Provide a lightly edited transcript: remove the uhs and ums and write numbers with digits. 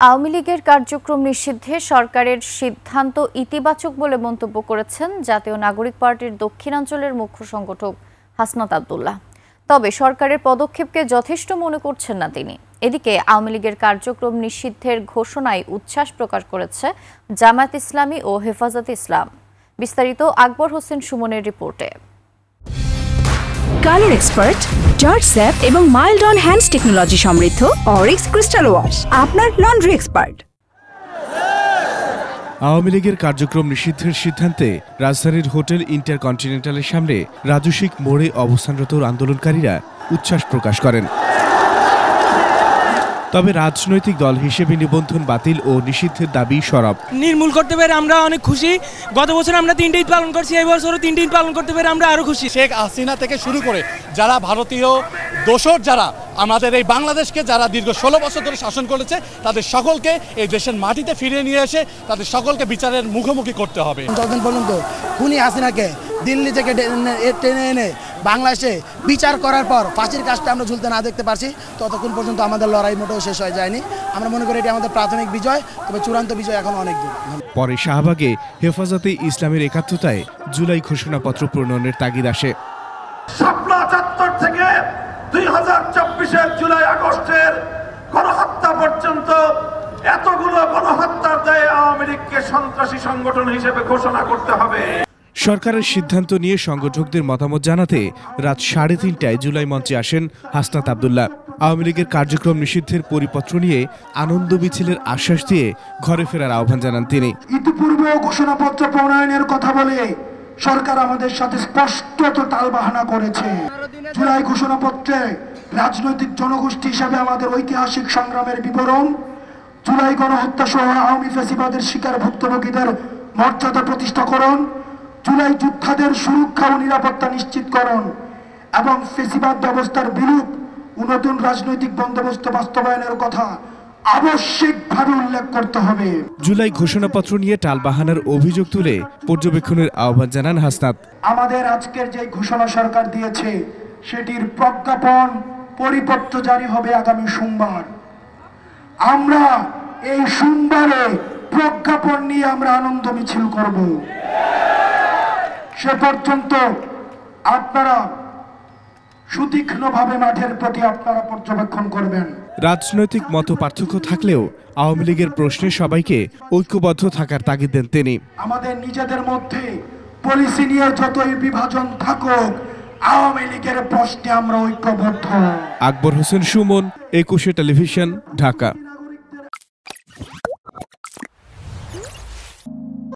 আওয়ামী লীগের কার্যক্রম নিষিদ্ধে সরকারের সিদ্ধান্ত ইতিবাচক বলে মন্তব্য করেছেন জাতীয় নাগরিক পার্টির দক্ষিণাঞ্চলের মুখ্য সংগঠক হাসনাত আব্দুল্লাহ। তবে সরকারের পদক্ষেপকে যথেষ্ট মনে করছেন না তিনি। এদিকে আওয়ামী লীগের কার্যক্রম নিষিদ্ধের ঘোষণায় উচ্ছ্বাস প্রকাশ করেছে জামায়াত ইসলামী ও হেফাজতে ইসলাম। বিস্তারিত আকবর হোসেন সুমনের রিপোর্টে। কালার এক্সপার্ট, জর্জ স্যাপ এবং মাইল্ড অন হ্যান্ডস টেকনোলজি সমৃদ্ধ অরিক্স ক্রিস্টাল ওয়াশ আপনার লন্ড্রি এক্সপার্ট। আওয়ামী লীগের কার্যক্রম নিষিদ্ধের সিদ্ধান্তে রাজধানীর হোটেল ইন্টারকন্টিনেন্টালের সামনে রাজস্বিক মোড়ে অবস্থানরত আন্দোলনকারীরা উচ্ছ্বাস প্রকাশ করেন। তবে রাজনৈতিক দল হিসেবে নিবন্ধন বাতিল ও নিষিদ্ধের দাবি সরব। নির্মূল করতে পেরে আমরা অনেক খুশি। গত বছর আমরা 3টি ঈদ পালন করছি, এই বছরও 3টি ঈদ পালন করতে পেরে আমরা আরো খুশি। শেখ হাসিনা থেকে শুরু করে যারা ভারতীয় দোসর, যারা আমাদের এই বাংলাদেশকে যারা দীর্ঘ 16 বছর ধরে শাসন করেছে, তাদের সকলকে এই দেশের মাটিতে ফিরিয়ে নিয়ে এসে তাদের সকলকে বিচারের মুখোমুখি করতে হবে। ততদিন পর্যন্ত খুনি হাসিনাকে দিল্লি থেকে টেনে এনে বাংলাদেশে বিচার করার পর ফাঁসির কাজটা আমরা ঝুলতে না দেখতে পারছি, ততক্ষণ পর্যন্ত আমাদের লড়াই মোটেও শেষ হয়ে যায়নি। আমরা মনে করি এটি আমাদের প্রাথমিক বিজয়, তবে চূড়ান্ত বিজয় এখন অনেক দূর। পরে শাহবাগে হেফাজতে ইসলামের একাত্মতায় জুলাই ঘোষণাপত্র প্রণয়নের তাগিদ আসে। ৭৭ থেকে ২০২৪-এর জুলাই আগস্টের গণহত্যা পর্যন্ত এতগুলো গণহত্যার দায়ে আওয়ামী লীগকে সন্ত্রাসী সংগঠন হিসেবে ঘোষণা করতে হবে। সরকারের সিদ্ধান্ত নিয়ে সংগঠকদের মতামত জানাতে রাত 3:30টায় জুলাই মঞ্চে আসেন হাসনাত আব্দুল্লাহ। আওয়ামী লীগের কার্যক্রম নিষিদ্ধের পরিপত্র নিয়ে আনন্দ মিছিলের আশ্বাস দিয়ে ঘরে ফেরার আহ্বান জানান তিনি। ইতিপূর্বে ঘোষণাপত্র প্রণয়নের কথা বলে সরকার আমাদের সাথে স্পষ্টত টালবাহানা করেছে। জুলাই ঘোষণাপত্রে রাজনৈতিক জনগোষ্ঠী হিসাবে আমাদের ঐতিহাসিক সংগ্রামের বিবরণ, জুলাই গণহত্যা সহ আওয়ামী ফ্যাসিবাদের শিকার ভুক্তভোগীদের মর্যাদা প্রতিষ্ঠাকরণ, জুলাই যোদ্ধাদের সুরক্ষা ও নিরাপত্তা নিশ্চিতকরণ এবং ফ্যাসিবাদ ব্যবস্থার বিরূপ নতুন রাজনৈতিক বন্দোবস্ত বাস্তবায়নের কথা আবশ্যিকভাবে উল্লেখ করতে হবে। জুলাই ঘোষণাপত্র নিয়ে টালবাহানার অভিযোগ তুলে পর্যবেক্ষণের আহ্বান জানান হাসনাত। আমাদের আজকের যে ঘোষণা সরকার দিয়েছে সেটির প্রজ্ঞাপন পরিপত্র জারি হবে আগামী সোমবার। আমরা এই সোমবারে প্রজ্ঞাপন নিয়ে আমরা আনন্দ মিছিল করব। সে পর্যন্ত আপনারা সুতীক্ষ্ণভাবে মাঠের প্রতি আপনারা পর্যবেক্ষণ করবেন। রাজনৈতিক মত পার্থক্য থাকলেও আওয়ামী লীগের প্রশ্নে সবাইকে ঐক্যবদ্ধ থাকার তাগিদ দেন তিনি। আমাদের নিজেদের মধ্যে পলিসি নিয়ে যতই বিভাজন থাকুক, আওয়ামী লীগের প্রশ্নে আমরা ঐক্যবদ্ধ। আকবর হোসেন সুমন, 21 টেলিভিশন, ঢাকা।